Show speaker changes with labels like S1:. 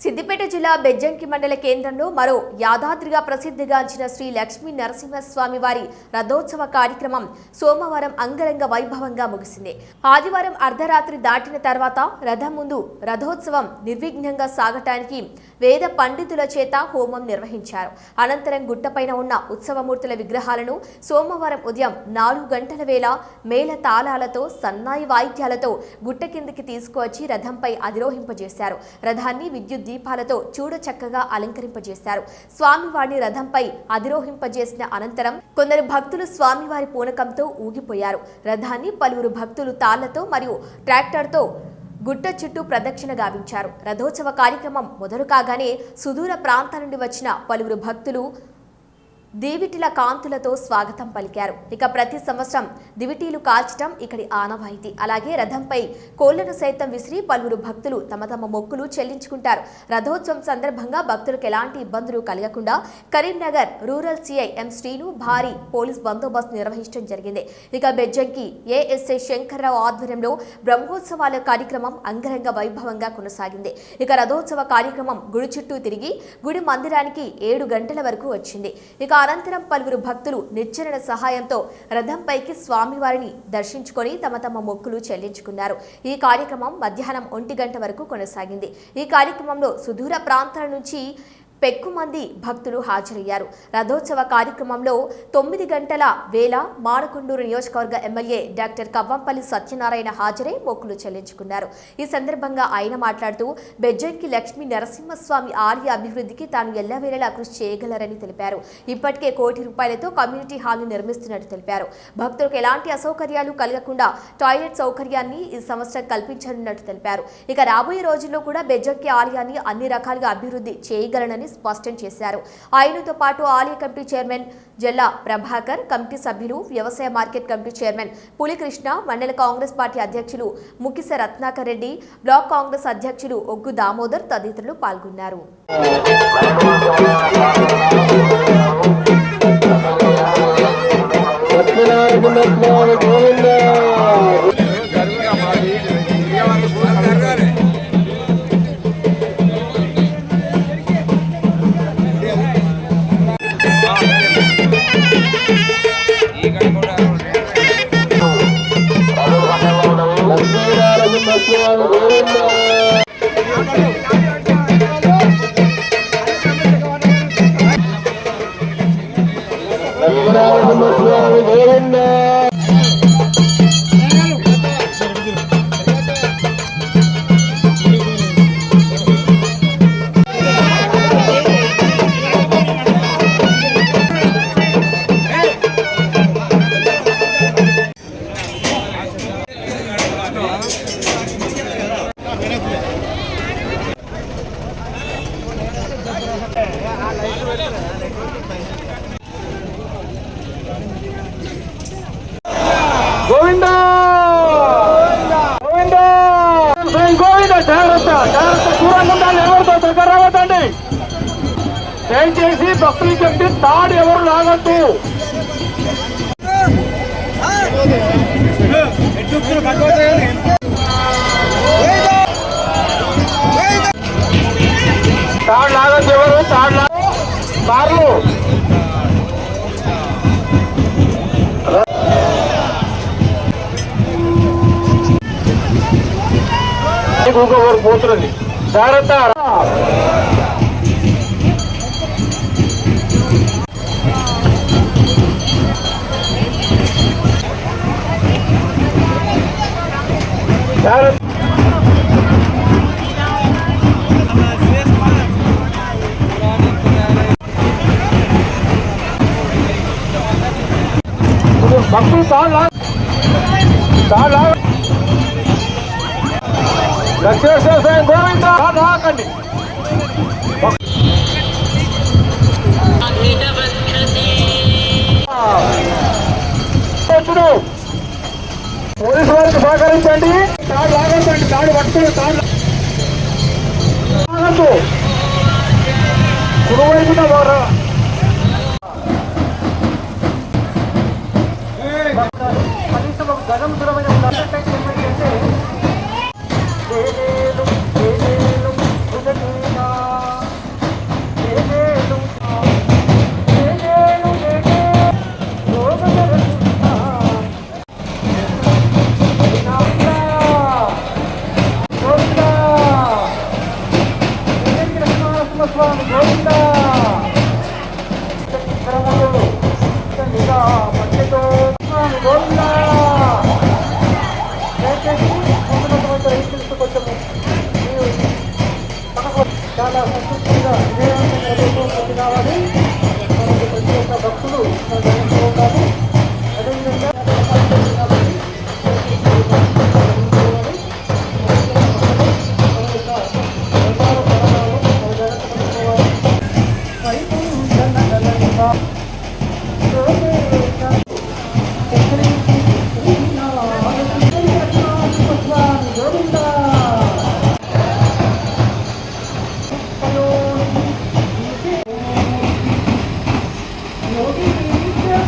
S1: సిద్దిపేట జిల్లా బెజ్జంకి మండల కేంద్రంలో మరో యాదాద్రిగా ప్రసిద్ధిగాంచిన శ్రీ లక్ష్మీ నరసింహస్వామి వారి రథోత్సవ కార్యక్రమం సోమవారం అంగరంగ వైభవంగా ముగిసింది. ఆదివారం అర్ధరాత్రి దాటిన తర్వాత రథం ముందు రథోత్సవం నిర్విఘ్నంగా సాగటానికి వేద పండితుల చేత హోమం నిర్వహించారు. అనంతరం గుట్టపైన ఉన్న ఉత్సవమూర్తుల విగ్రహాలను సోమవారం ఉదయం 4 గంటల వేళ మేళ తాళాలతో సన్నాయి వాయిద్యాలతో గుట్ట కిందికి తీసుకువచ్చి రథంపై అధిరోహింపజేశారు. రథాన్ని విద్యుత్ దీపాలతో చూడచక్కగా అలంకరింపజేశారు. స్వామివారిని రథంపై అధిరోహింపజేసిన అనంతరం కొందరు భక్తులు స్వామివారి పూనకంతో ఊగిపోయారు. రథాన్ని పలువురు భక్తులు తాళ్లతో మరియు ట్రాక్టర్తో గుట్ట చుట్టూ ప్రదక్షిణ గావించారు. రథోత్సవ కార్యక్రమం మొదలు కాగానే సుదూర ప్రాంతాల నుండి వచ్చిన పలువురు భక్తులు దివిటీల కాంతులతో స్వాగతం పలికారు. ఇక ప్రతి సంవత్సరం దివిటీలు కాల్చడం ఇక్కడి ఆనవాయితీ. అలాగే రథంపై కోళ్లను సైతం విసిరి పలువురు భక్తులు తమ తమ మొక్కులు చెల్లించుకుంటారు. రథోత్సవం సందర్భంగా భక్తులకు ఎలాంటి ఇబ్బందులు కలగకుండా కరీంనగర్ రూరల్ సిఐ ఎం శ్రీను భారీ పోలీస్ బందోబస్తు నిర్వహించడం జరిగింది. ఇక బెజ్జంకి ఏఎస్ఐ శంకర్రావు ఆధ్వర్యంలో బ్రహ్మోత్సవాల కార్యక్రమం అంగరంగ వైభవంగా కొనసాగింది. ఇక రథోత్సవ కార్యక్రమం గుడి చుట్టూ తిరిగి గుడి మందిరానికి 7 గంటల వరకు వచ్చింది. ఇక అనంతరం పలువురు భక్తులు నిచ్చెనల సహాయంతో రథంపైకి స్వామివారిని దర్శించుకొని తమ తమ మొక్కులు చెల్లించుకున్నారు. ఈ కార్యక్రమం మధ్యాహ్నం 1 గంట వరకు కొనసాగింది. ఈ కార్యక్రమంలో సుదూర ప్రాంతాల నుంచి పెక్కుమంది భక్తులు హాజరయ్యారు. రథోత్సవ కార్యక్రమంలో 9 గంటల వేళ మాడకొండూరు నియోజకవర్గ ఎమ్మెల్యే డాక్టర్ కవ్వంపల్లి సత్యనారాయణ హాజరై మొక్కులు చెల్లించుకున్నారు. ఈ సందర్భంగా ఆయన మాట్లాడుతూ బెజ్జంకి లక్ష్మీ నరసింహస్వామి ఆలయ అభివృద్ధికి తాను ఎల్లవేళలా కృషి చేయగలరని తెలిపారు. ఇప్పటికే ₹1 కోటితో కమ్యూనిటీ హాల్ను నిర్మిస్తున్నట్టు తెలిపారు. భక్తులకు ఎలాంటి అసౌకర్యాలు కలగకుండా టాయిలెట్ సౌకర్యాన్ని ఈ సంవత్సరం కల్పించనున్నట్టు తెలిపారు. ఇక రాబోయే రోజుల్లో కూడా బెజ్జంకి ఆలయాన్ని అన్ని రకాలుగా అభివృద్ధి చేయగలనని స్పష్టం చేశారు. ఆయనతో పాటు ఆలయ కమిటీ చైర్మన్ జల్లా ప్రభాకర్, కమిటీ సభ్యులు, వ్యవసాయ మార్కెట్ కమిటీ చైర్మన్ పులికృష్ణ, మండల కాంగ్రెస్ పార్టీ అధ్యక్షులు ముకిస రత్నాకర్ రెడ్డి, బ్లాక్ కాంగ్రెస్ అధ్యక్షులు ఒగ్గు దామోదర్ తదితరులు పాల్గొన్నారు.
S2: గోవిందా గోవిందా గోవింద జాగ్రత్త జాగ్రత్త, దూరంగా ఉండాలి, ఎవరితో దగ్గర రావద్దండి. దయచేసి భక్తులు చెప్పి తాడు ఎవరు లాగద్దు. తాడు లాగద్దు, ఎవరు తాడు తాళ్ళు ఇంకొకరు పోతున్నది, జాగ్రత్త. భక్తులు తాళ్ళ లక్ష్మేశ్వర గోవింద రాకండి. పోలీసు వారికి సహకరించండి. తాడు లాగొద్దండి, తాడు పట్టుకుని తాడు లాగద్దు. కుడివైపున కనీసం ఒక గజం దూరమైన ఉన్నట్టయితే నరసింహస్వామి గోవింద క్రమములు నిజా పట్టెతో స్వామి గోవింద దయచేసి ఉన్నటువంటి రైతులకు కొంచెము మీరు పక్కకు చాలా సంతృప్తిగా విజయవంతంగా రేపు కావాలి. మనకి ప్రతి ఒక్క భక్తులు ఉండాలి. అదేవిధంగా యోగి